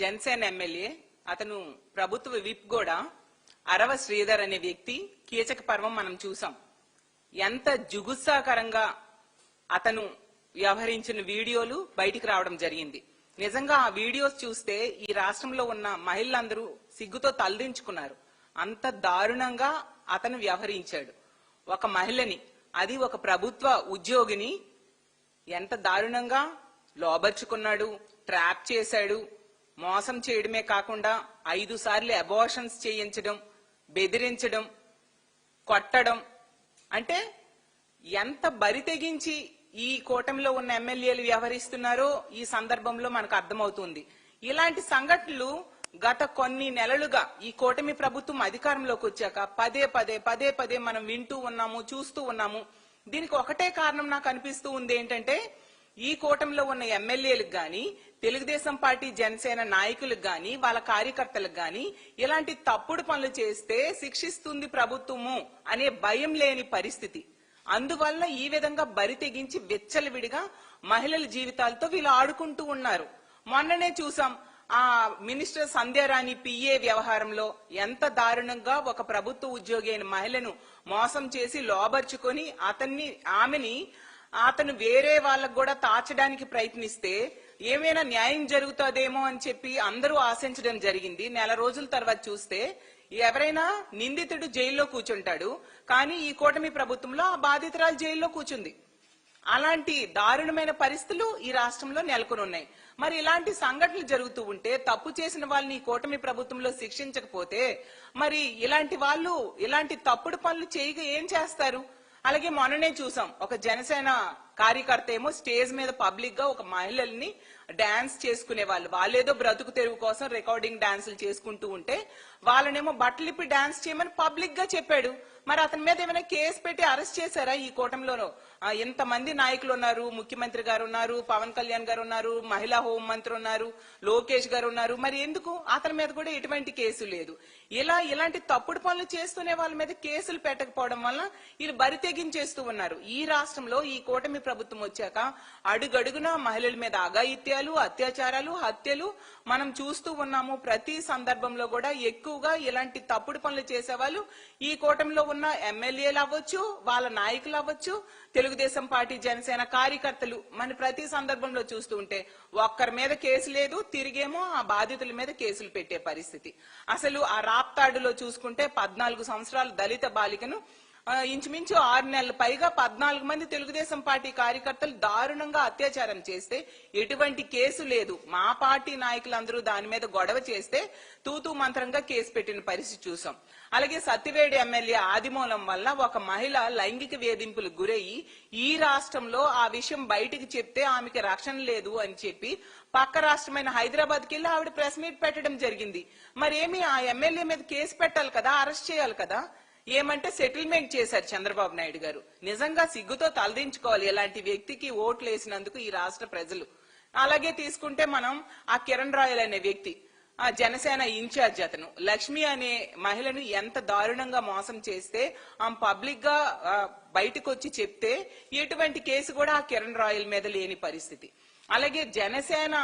Janasena MLA అతను ప్రభుత్వ whip కూడా అరవ శ్రీధర్ అనే వ్యక్తి కీచక పర్వం మనం చూసాం. ఎంత జుగుత్సాకరంగా అతను వ్యవహరించిన వీడియోలు బయటికి రావడం జరిగింది. నిజంగా ఆ వీడియోస్ చూస్తే ఈ రాష్ట్రంలో ఉన్న మహిళలందరూ సిగ్గుతో తలదించుకున్నారు. అంత దారుణంగా అతను వ్యవహరించాడు. ఒక మహిళని, అది ఒక ప్రభుత్వ ఉద్యోగిని ఎంత దారుణంగా లోబర్చుకున్నాడు, ట్రాప్ చేశాడు. మోసం చేయడమే కాకుండా 5 సార్లు అబార్షన్స్ చేయించడం, బెదిరించడం, కొట్టడం. అంటే ఎంత బరి తెగించి ఈ కూటమిలో ఉన్న ఎమ్మెల్యేలు వ్యవహరిస్తున్నారో ఈ సందర్భంలో మనకు అర్థమవుతుంది. ఇలాంటి సంఘటనలు గత కొన్ని నెలలుగా ఈ కూటమి ప్రభుత్వం అధికారంలోకి వచ్చాక పదే పదే మనం వింటూ ఉన్నాము, చూస్తూ ఉన్నాము. దీనికి ఒకటే కారణం నాకు అనిపిస్తూ ఉంది. ఏంటంటే ఈ కూటమిలో ఉన్న ఎమ్మెల్యేలకు గాని, తెలుగుదేశం పార్టీ జనసేన నాయకులకు గాని, వాళ్ళ కార్యకర్తలకు గాని ఇలాంటి తప్పుడు పనులు చేస్తే శిక్షిస్తుంది ప్రభుత్వము అనే భయం లేని పరిస్థితి. అందువల్ల ఈ విధంగా బరి తెగించి విచ్చలవిడిగా మహిళల జీవితాలతో వీళ్ళు ఆడుకుంటూ ఉన్నారు. మొన్ననే చూసాం ఆ మినిస్టర్ సంధ్యారాణి పిఏ వ్యవహారంలో ఎంత దారుణంగా ఒక ప్రభుత్వ ఉద్యోగి అయిన మహిళను మోసం చేసి లోబర్చుకొని ఆమెని అతను వేరే వాళ్ళకు కూడా తాచడానికి ప్రయత్నిస్తే ఏమైనా న్యాయం జరుగుతుందేమో అని చెప్పి అందరూ ఆశించడం జరిగింది. నెల రోజుల తర్వాత చూస్తే ఎవరైనా నిందితుడు జైల్లో కూర్చుంటాడు, కానీ ఈ కూటమి ప్రభుత్వంలో ఆ బాధితురాలు జైల్లో కూర్చుంది. అలాంటి దారుణమైన పరిస్థితులు ఈ రాష్ట్రంలో నెలకొని ఉన్నాయి. మరి ఇలాంటి సంఘటనలు జరుగుతూ ఉంటే తప్పు చేసిన వాళ్ళని ఈ కూటమి ప్రభుత్వంలో శిక్షించకపోతే మరి ఇలాంటి వాళ్ళు ఇలాంటి తప్పుడు పనులు చేయక ఏం చేస్తారు? అలాగే మొన్ననే చూసాం, ఒక జనసేన కార్యకర్త ఏమో స్టేజ్ మీద పబ్లిక్ గా ఒక మహిళల్ని డాన్స్ చేసుకునే వాళ్ళేదో బ్రతుకు తెరువు కోసం రికార్డింగ్ డాన్సులు చేసుకుంటూ ఉంటే వాళ్ళనేమో బట్టలిప్పి డాన్స్ చేయమని పబ్లిక్ గా చెప్పాడు. మరి అతని మీద ఏమైనా కేసు పెట్టి అరెస్ట్ చేశారా? ఈ కూటమిలో ఎంతమంది నాయకులు ఉన్నారు, ముఖ్యమంత్రి గారు ఉన్నారు, పవన్ కళ్యాణ్ గారు ఉన్నారు, మహిళా హోం మంత్రి ఉన్నారు, లోకేష్ గారు ఉన్నారు. మరి ఎందుకు అతని మీద కూడా ఎటువంటి కేసు లేదు? ఇలాంటి తప్పుడు పనులు చేస్తూనే వాళ్ళ మీద కేసులు పెట్టకపోవడం వల్ల వీళ్ళు బరి తెగించేస్తూ ఉన్నారు. ఈ రాష్ట్రంలో ఈ కూటమి ప్రభుత్వం వచ్చాక అడుగడుగునా మహిళల మీద అఘాయిత్యాలు, అత్యాచారాలు, హత్యలు మనం చూస్తూ ఉన్నాము. ప్రతి సందర్భంలో కూడా ఎక్కువగా ఇలాంటి తప్పుడు పనులు చేసేవాళ్ళు ఈ కూటమిలో ఉన్న ఎమ్మెల్యేలు అవ్వచ్చు, వాళ్ళ నాయకులు అవ్వచ్చు, తెలుగుదేశం పార్టీ జనసేన కార్యకర్తలు. మన ప్రతి సందర్భంలో చూస్తూ ఉంటే ఒక్కరి మీద కేసు లేదు, తిరిగేమో ఆ బాధితుల మీద కేసులు పెట్టే పరిస్థితి. అసలు ఆ రాప్తాడులో చూసుకుంటే 14 సంవత్సరాల దళిత బాలికను ఇంచుమించు 6 నెలల పైగా 14 మంది తెలుగుదేశం పార్టీ కార్యకర్తలు దారుణంగా అత్యాచారం చేస్తే ఎటువంటి కేసు లేదు. మా పార్టీ నాయకులందరూ దాని మీద గొడవ చేస్తే తూతూ మంత్రంగా కేసు పెట్టిన పరిస్థితి చూసాం. అలాగే సత్తివేడి ఎమ్మెల్యే ఆదిమూలం వల్ల ఒక మహిళ లైంగిక వేధింపులకు గురయ్యి ఈ రాష్ట్రంలో ఆ విషయం బయటికి చెప్తే ఆమెకి రక్షణ లేదు అని చెప్పి పక్క రాష్ట్రమైన హైదరాబాద్కి వెళ్లి ఆవిడ ప్రెస్ మీట్ పెట్టడం జరిగింది. మరేమి ఆ ఎమ్మెల్యే మీద కేసు పెట్టాలి కదా, అరెస్ట్ చేయాలి కదా. ఏమంటే సెటిల్మెంట్ చేశారు చంద్రబాబు నాయుడు గారు. నిజంగా సిగ్గుతో తలదించుకోవాలి ఇలాంటి వ్యక్తికి ఓట్లు వేసినందుకు ఈ రాష్ట్ర ప్రజలు. అలాగే తీసుకుంటే మనం ఆ కిరణ్ రాయల్ అనే వ్యక్తి, ఆ జనసేన ఇన్ఛార్జ్, అతను లక్ష్మి అనే మహిళను ఎంత దారుణంగా మోసం చేస్తే ఆమె పబ్లిక్ గా బయటకు వచ్చి చెప్తే ఎటువంటి కేసు కూడా ఆ కిరణ్ రాయల్ మీద లేని పరిస్థితి. అలాగే జనసేన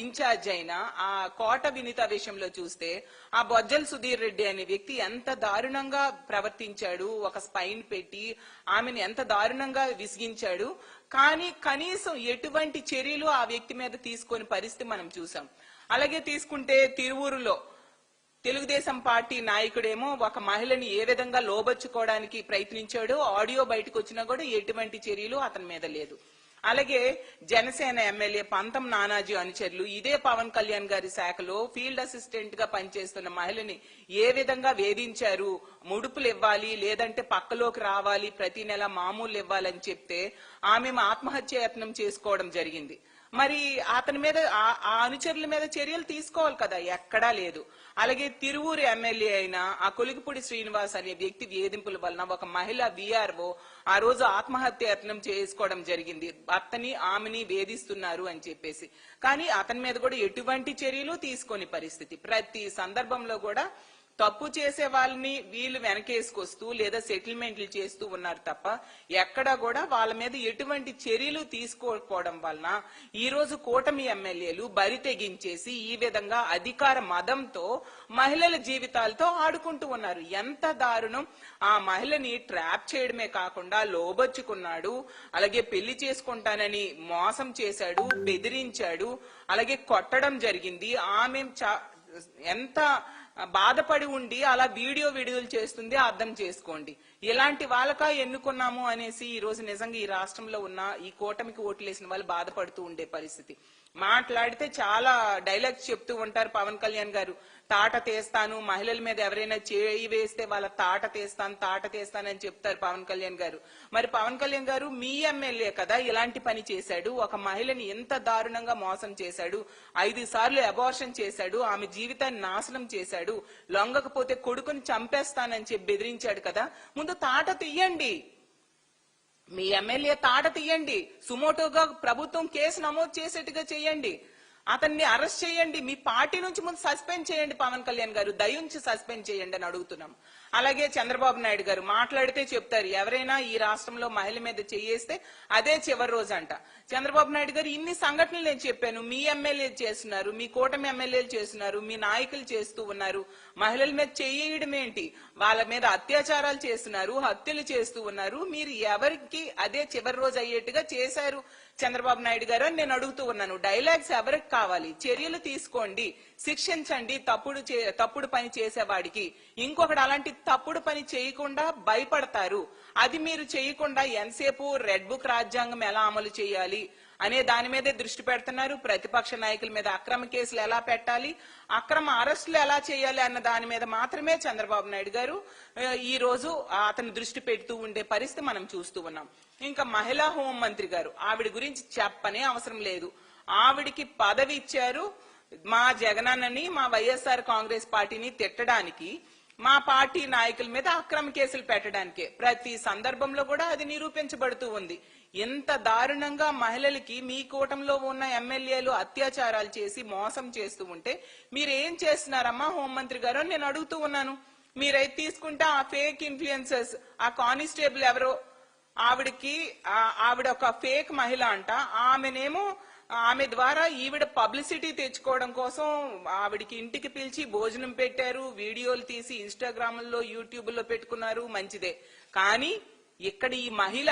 ఇన్ఛార్జ్ అయిన ఆ కోట వినిత విషయంలో చూస్తే ఆ బొజ్జల సుధీర్ రెడ్డి అనే వ్యక్తి ఎంత దారుణంగా ప్రవర్తించాడు, ఒక స్పైన్ పెట్టి ఆమెను ఎంత దారుణంగా విసిగించాడు. కానీ కనీసం ఎటువంటి చర్యలు ఆ వ్యక్తి మీద తీసుకొని పరిస్థితి మనం చూసాం. అలాగే తీసుకుంటే తిరువూరులో తెలుగుదేశం పార్టీ నాయకుడేమో ఒక మహిళని ఏ విధంగా లోబర్చుకోవడానికి ప్రయత్నించాడో ఆడియో బయటకు వచ్చినా కూడా ఎటువంటి చర్యలు అతని మీద లేదు. అలాగే జనసేన ఎమ్మెల్యే పంతం నానాజీ అనుచరులు ఇదే పవన్ కళ్యాణ్ గారి శాఖలో ఫీల్డ్ అసిస్టెంట్ గా పనిచేస్తున్న మహిళని ఏ విధంగా వేధించారు, ముడుపులు ఇవ్వాలి లేదంటే పక్కలోకి రావాలి, ప్రతి నెల మామూలు ఇవ్వాలని చెప్తే ఆమె ఆత్మహత్య యత్నం చేసుకోవడం జరిగింది. మరి అతని మీద ఆ అనుచరుల మీద చర్యలు తీసుకోవాలి కదా, ఎక్కడా లేదు. అలాగే తిరువూరు ఎమ్మెల్యే అయిన ఆ కొలిగిపూడి శ్రీనివాస్ అనే వ్యక్తి వేధింపుల వలన ఒక మహిళ విఆర్ఓ ఆ రోజు ఆత్మహత్య యత్నం చేసుకోవడం జరిగింది. భర్తని ఆమెని వేధిస్తున్నారు అని చెప్పేసి. కానీ అతని మీద కూడా ఎటువంటి చర్యలు తీసుకోని పరిస్థితి. ప్రతి సందర్భంలో కూడా తప్పు చేసే వాళ్ళని వీళ్ళు వెనకేసుకొస్తూ లేదా సెటిల్మెంట్లు చేస్తూ ఉన్నారు తప్ప ఎక్కడా కూడా వాళ్ళ మీద ఎటువంటి చర్యలు తీసుకోకపోవడం వలన ఈ రోజు కూటమి ఎమ్మెల్యేలు బరి తెగించేసి ఈ విధంగా అధికార మదంతో మహిళల జీవితాలతో ఆడుకుంటూ ఉన్నారు. ఎంత దారుణం! ఆ మహిళని ట్రాప్ చేయడమే కాకుండా లోబొచ్చుకున్నాడు, అలాగే పెళ్లి చేసుకుంటానని మోసం చేశాడు, బెదిరించాడు, అలాగే కొట్టడం జరిగింది. ఆమె ఎంత బాధపడి ఉండి అలా వీడియోలు చేస్తుంది అర్థం చేసుకోండి. ఇలాంటి వాళ్ళకా ఎన్నుకున్నాము అనేసి ఈ రోజు నిజంగా ఈ రాష్ట్రంలో ఉన్న ఈ కూటమికి ఓట్లేసిన వాళ్ళు బాధపడుతూ ఉండే పరిస్థితి. మాట్లాడితే చాలా డైలాగ్స్ చెప్తూ ఉంటారు పవన్ కళ్యాణ్ గారు. తాట తీస్తాను, మహిళల మీద ఎవరైనా చేయి వేస్తే వాళ్ళ తాట తీస్తానని చెప్తారు పవన్ కళ్యాణ్ గారు. మరి పవన్ కళ్యాణ్ గారు మీ ఎమ్మెల్యే కదా ఇలాంటి పని చేశాడు, ఒక మహిళని ఎంత దారుణంగా మోసం చేశాడు, 5 సార్లు అబార్షన్ చేశాడు, ఆమె జీవితాన్ని నాశనం చేశాడు, లొంగకపోతే కొడుకుని చంపేస్తానని చెప్పి బెదిరించాడు కదా. ముందు తాట తీయండి, మీ ఎమ్మెల్యే తాట తీయండి, సుమోటోగా ప్రభుత్వం కేసు నమోదు చేసేట్టుగా చేయండి, అతన్ని అరెస్ట్ చేయండి, మీ పార్టీ నుంచి ముందు సస్పెండ్ చేయండి. పవన్ కళ్యాణ్ గారు దయించి సస్పెండ్ చేయండి అని అడుగుతున్నాం. అలాగే చంద్రబాబు నాయుడు గారు మాట్లాడితే చెప్తారు ఎవరైనా ఈ రాష్ట్రంలో మహిళ మీద చేయేస్తే అదే చివరి రోజు అంట. చంద్రబాబు నాయుడు గారు ఇన్ని సంఘటనలు నేను చెప్పాను, మీ ఎమ్మెల్యేలు చేస్తున్నారు, మీ కూటమి ఎమ్మెల్యేలు చేస్తున్నారు, మీ నాయకులు చేస్తూ ఉన్నారు. మహిళల మీద చేయడం ఏంటి, వాళ్ళ మీద అత్యాచారాలు చేస్తున్నారు, హత్యలు చేస్తూ ఉన్నారు. మీరు ఎవరికి అదే చివరి రోజు అయ్యేట్టుగా చేశారు చంద్రబాబు నాయుడు గారు అని నేను అడుగుతూ ఉన్నాను. డైలాగ్స్ ఎవరికి కావాలి? చర్యలు తీసుకోండి, శిక్షించండి తప్పుడు పని చేసేవాడికి. ఇంకొకటి అలాంటి తప్పుడు పని చేయకుండా భయపడతారు. అది మీరు చేయకుండా ఎంతసేపు రెడ్ బుక్ రాజ్యాంగం ఎలా అమలు చేయాలి అనే దాని మీదే దృష్టి పెడుతున్నారు. ప్రతిపక్ష నాయకుల మీద అక్రమ కేసులు ఎలా పెట్టాలి, అక్రమ అరెస్టులు ఎలా చేయాలి అన్న దాని మీద మాత్రమే చంద్రబాబు నాయుడు గారు ఈ రోజు అతను దృష్టి పెడుతూ ఉండే పరిస్థితి మనం చూస్తూ ఉన్నాం. ఇంకా మహిళా హోంమంత్రి గారు, ఆవిడ గురించి చెప్పనే అవసరం లేదు. ఆవిడికి పదవి ఇచ్చారు మా జగనన్నని, మా వైఎస్ఆర్ కాంగ్రెస్ పార్టీని తిట్టడానికి, మా పార్టీ నాయకుల మీద అక్రమ కేసులు పెట్టడానికే. ప్రతి సందర్భంలో కూడా అది నిరూపించబడుతూ ఉంది. ఎంత దారుణంగా మహిళలకి మీ కూటమిలో ఉన్న ఎమ్మెల్యేలు అత్యాచారాలు చేసి మోసం చేస్తూ ఉంటే మీరేం చేస్తున్నారమ్మా హోంమంత్రి గారు అని నేను అడుగుతూ ఉన్నాను. మీరైతే తీసుకుంటే ఆ ఫేక్ ఇన్ఫ్లుయెన్సర్స్, ఆ కానిస్టేబుల్ ఎవరో ఆవిడ ఒక ఫేక్ మహిళ అంట, ఆమె ద్వారా ఈవిడ పబ్లిసిటీ తెచ్చుకోవడం కోసం ఆవిడికి ఇంటికి పిలిచి భోజనం పెట్టారు, వీడియోలు తీసి ఇన్స్టాగ్రామ్ లో యూట్యూబ్ లో పెట్టుకున్నారు, మంచిదే. కానీ ఇక్కడ ఈ మహిళ,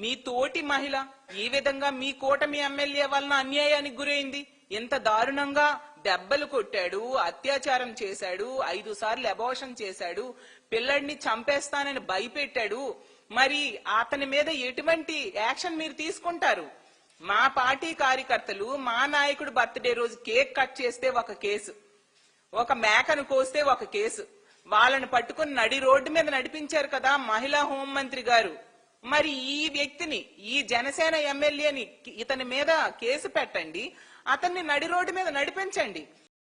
మీ తోటి మహిళ ఈ విధంగా మీ కూటమి ఎమ్మెల్యే వలన అన్యాయానికి గురైంది. ఎంత దారుణంగా దెబ్బలు కొట్టాడు, అత్యాచారం చేశాడు, 5 సార్లు అబార్షన్ చేశాడు, పిల్లడిని చంపేస్తానని భయపెట్టాడు. మరి అతని మీద ఎటువంటి యాక్షన్ మీరు తీసుకుంటారు? మా పార్టీ కార్యకర్తలు మా నాయకుడు బర్త్డే రోజు కేక్ కట్ చేస్తే ఒక కేసు, ఒక మేకను కోస్తే ఒక కేసు, వాళ్ళని పట్టుకుని నడి రోడ్డు మీద నడిపించారు కదా మహిళా హోంమంత్రి గారు. మరి ఈ వ్యక్తిని, ఈ జనసేన ఎమ్మెల్యేని ఇతని మీద కేసు పెట్టండి, అతన్ని నడి రోడ్డు మీద నడిపించండి.